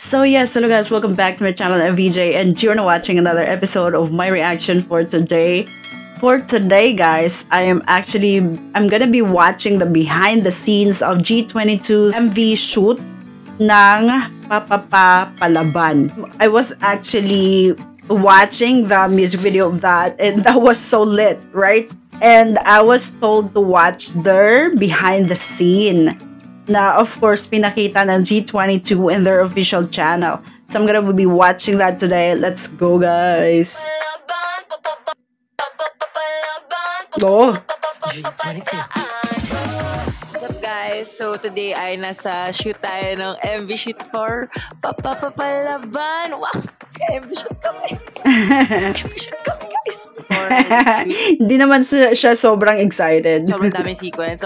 So yes, hello guys, welcome back to my channel, I'm VJ, and you're now watching another episode of my reaction for today. For today, guys, I'm gonna be watching the behind the scenes of G22's MV shoot ng Papapa Palaban. I was actually watching the music video of that, and that was so lit, right? And I was told to watch their behind the scene na of course pinakita ng G22 in their official channel. So I'm gonna be watching that today. Let's go, guys. Oh. G22. What's up, guys? So today ay nasa shoot tayo ng MV shoot for Papapalaban. Wow! MV shoot kami. MV shoot kami, guys. Hindi naman siya sobrang excited. Sobrang daming sequence.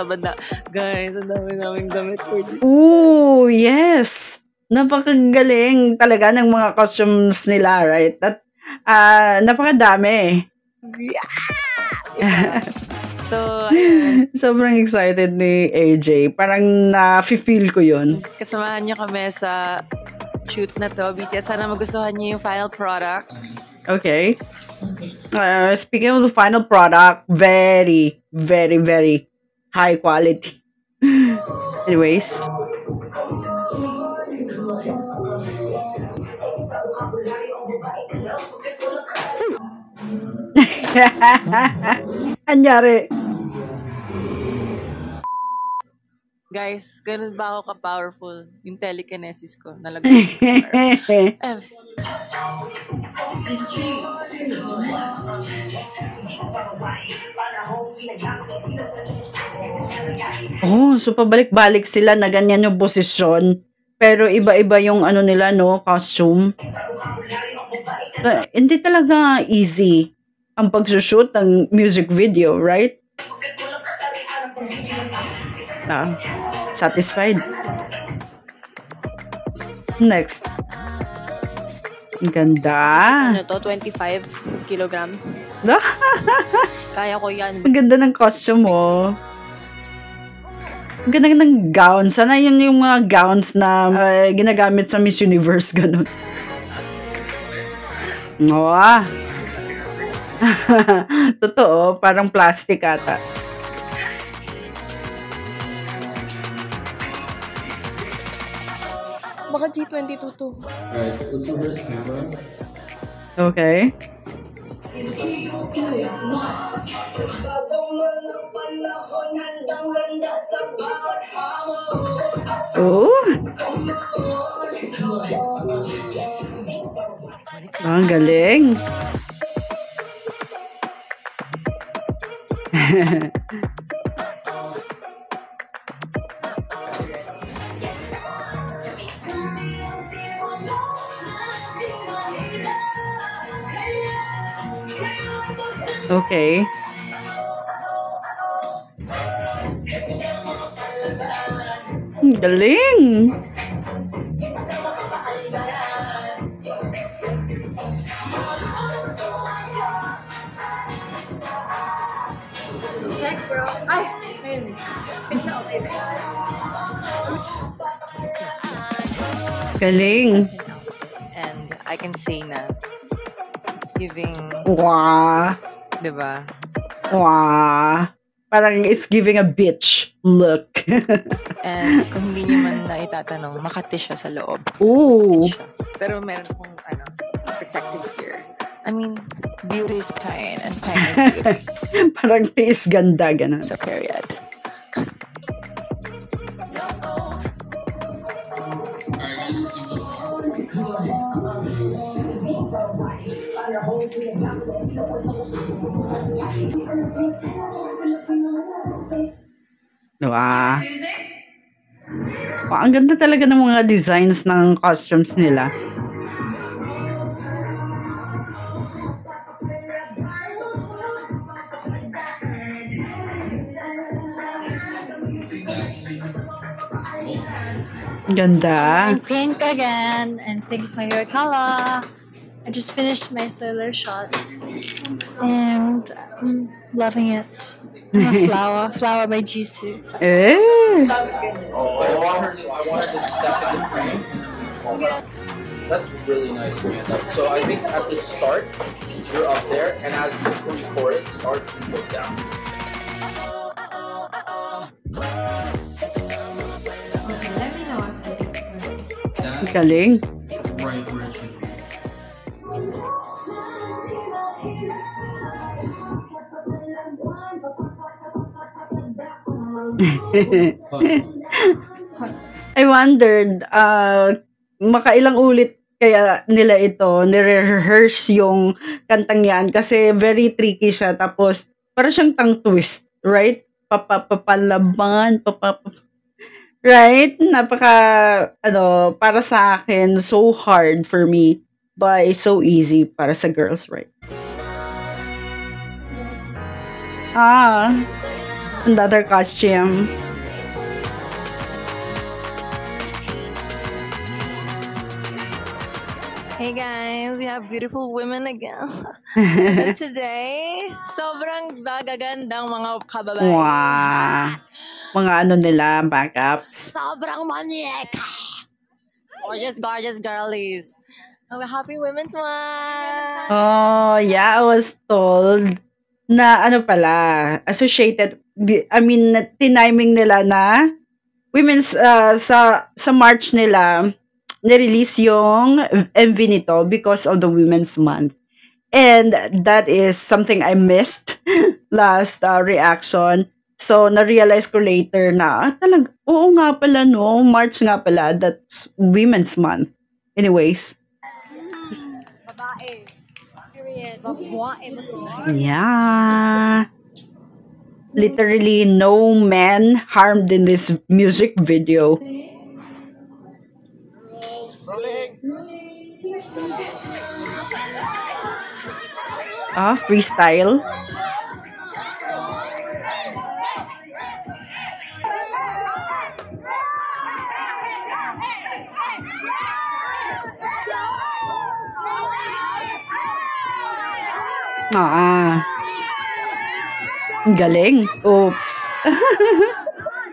Guys, ang daming damit for this. Ooh, yes. Napakagaling talaga ng mga costumes nila, right? At napakadami. Yeah. So, ayun. Sobrang excited ni AJ. Parang na-feel ko yun. Kasamahan niyo kami sa shoot na to. BTS, sana magustuhan niyo yung final product. Okay. Speaking of the final product, very, very, very high quality. Anyways. Anyari? Guys, ganun ba ako ka-powerful? Yung telekinesis ko, nalagay ko. Oh, so pabalik-balik sila na ganyan yung posisyon. Pero iba-iba yung ano nila, no, costume. Hindi talaga easy ang pagsushoot ng music video, right? Satisfied. Next. Ang ganda. Ano to? 25 kilogram. Kaya ko yan. Ang ganda ng costume mo. Ang ganda ng gown. Sana yun yung mga gowns na ginagamit sa Miss Universe. Ganun. Oh. Totoo. Parang plastic ata. Baka G22 to. Alright, let's reverse camera. Okay. Oh. Ang galing. Okay. Galing. Galing. And I can say na it's giving, Wow. diba? Wow. Parang it's giving a bitch look. And kung hindi nyo man na itatanong, makati siya sa loob. Ooh. Masakit siya. Pero meron akong protective gear. I mean, beauty is pain and pain is beauty. Parang is ganda, ganun. Sa period. Alright guys, let's do the Wow. Wow, ang ganda talaga ng mga designs ng costumes nila. Ganda. In pink again, and pink is my favorite color. I just finished my solar shots, and I'm loving it. I'm a flower by Jisoo. Eh. I want her to step in the frame. That's really nice, Amanda. So I think at the start, you're up there, and as the pre-chorus starts, you go down. Okay, let me know if this is correct. That's Galing. right where it should be. I wondered, makailang ulit kaya nila ito, nire-rehearse yung kantang yan kasi very tricky siya. Tapos, para siyang tongue twist, right? Papapapalaban, right? Para sa akin, so hard for me, but it's so easy para sa girls, right? Another costume. Hey guys, we have beautiful women again. Because today, sobrang gagandang mga kababae. Wow. Mga nila, backups. Sobrang maniac. Gorgeous, gorgeous girlies. Happy Women's Month! Oh, yeah, I was told na associated, tiniming nila na women's, sa March nila, nirelease yung MV nito because of the Women's Month. And that is something I missed last reaction. So, na-realize ko later na, oo nga pala, no? March nga pala, that's Women's Month. Anyways. Babae. Period. Babae. Yeah. Literally, no man harmed in this music video. Freestyle. Ang galing. Oops.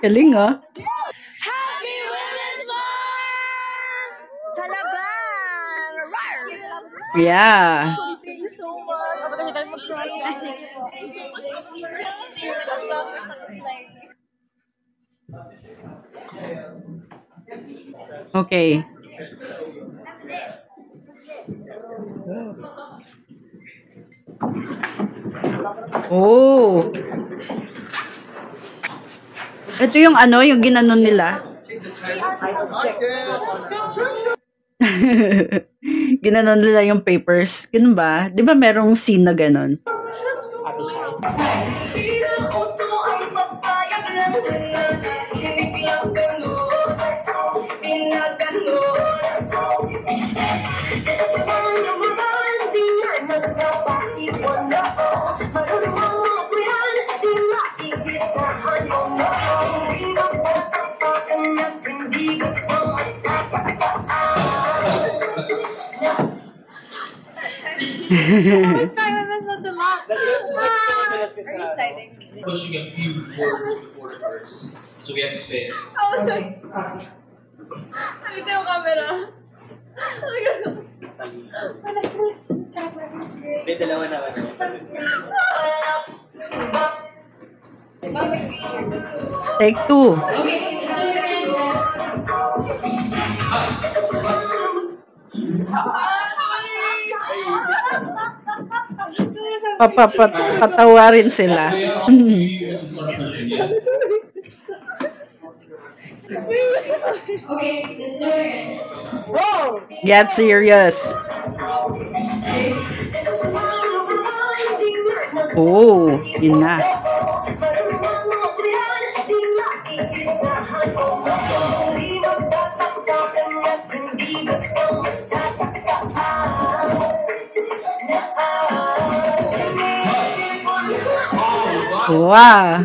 Galing, Happy Women's Month! Kalaban! Yeah. Thank you so much. Okay. Oh. Ito yung yung ginanon nila. Ginanon nila yung papers. Ganun ba? Di ba merong scene na ganon? Pushing a few words before the verse, so we have space. Take two. Patawarin sila. Okay, let's do it again. Get serious. Oh, yun na. Wow.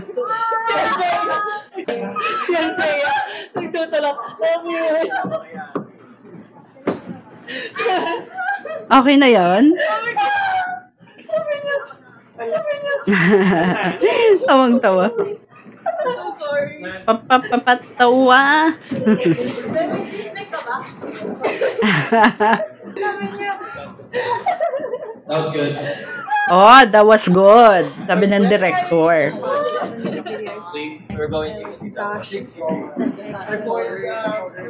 Okay na yun? Tawang-tawa. Papapatawa. That was good. Oh, that was good. Sabi ng director. We're going to Gosh.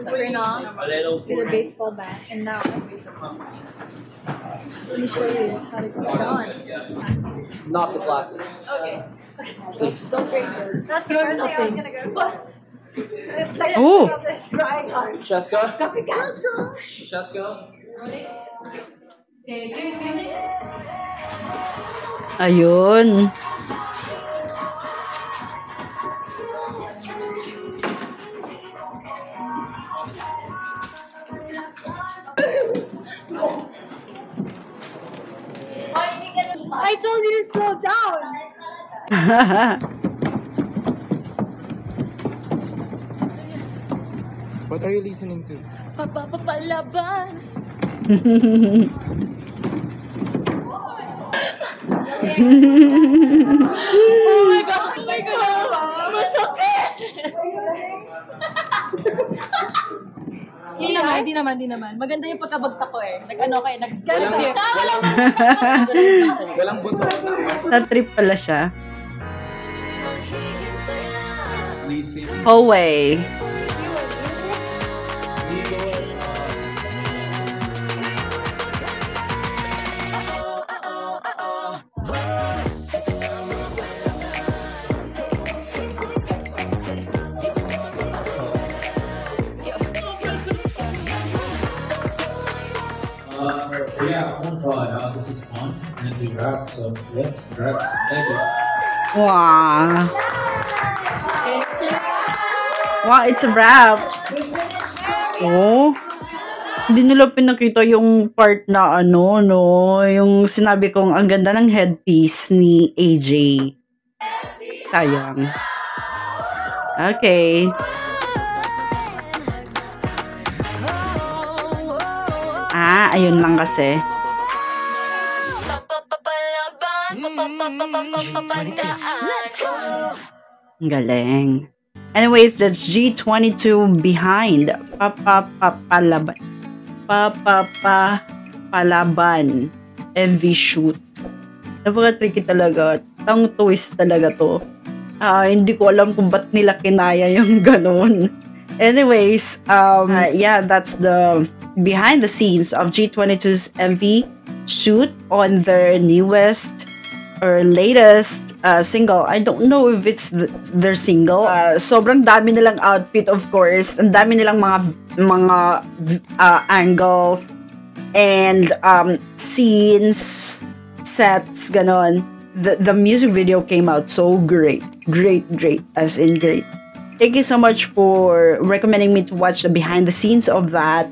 We're not with a baseball bat, and now let me show you how to get it on. not the glasses. Don't break this. That's the first thing I was gonna go. Oh. Cheska? Cheska. Cheska? Okay, good music. Ayun. I told you to slow down. What are you listening to? Papapalaban. Oh my God! Masakit! Di naman. Maganda yung pagkabagsak ko eh. Nag-ano ko eh. Walang buto. Na-trip pala siya. Please. Hallway. Yeah, oh god, this is fun. And we wrap, so yeah, congrats. Thank you. Wow. Wow, it's a wrap. Oh. Hindi nila pinakita yung part na ano, no? Yung sinabi kong ang ganda ng headpiece ni AJ. Sayang. Okay. Ah, ayun lang kasi. Ang galing. Anyways, that's G22 behind. Papapalaban. Papapalaban. MV shoot. Napaka-tricky talaga. Tongue twist talaga to. Hindi ko alam kung ba't nila kinaya yung ganun. Anyways, yeah, that's the behind the scenes of G22's MV shoot on their newest or latest single. I don't know if it's their single. Sobrang dami nilang outfit, of course. Ang dami nilang mga angles and scenes, sets, ganon. The music video came out so great, as in great. Thank you so much for recommending me to watch the behind the scenes of that.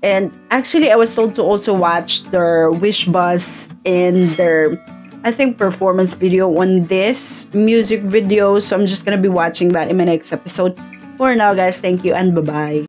And actually, I was told to also watch their Wish Buzz in their, I think, performance video on this music video. So I'm just gonna be watching that in my next episode. For now, guys, thank you and bye-bye.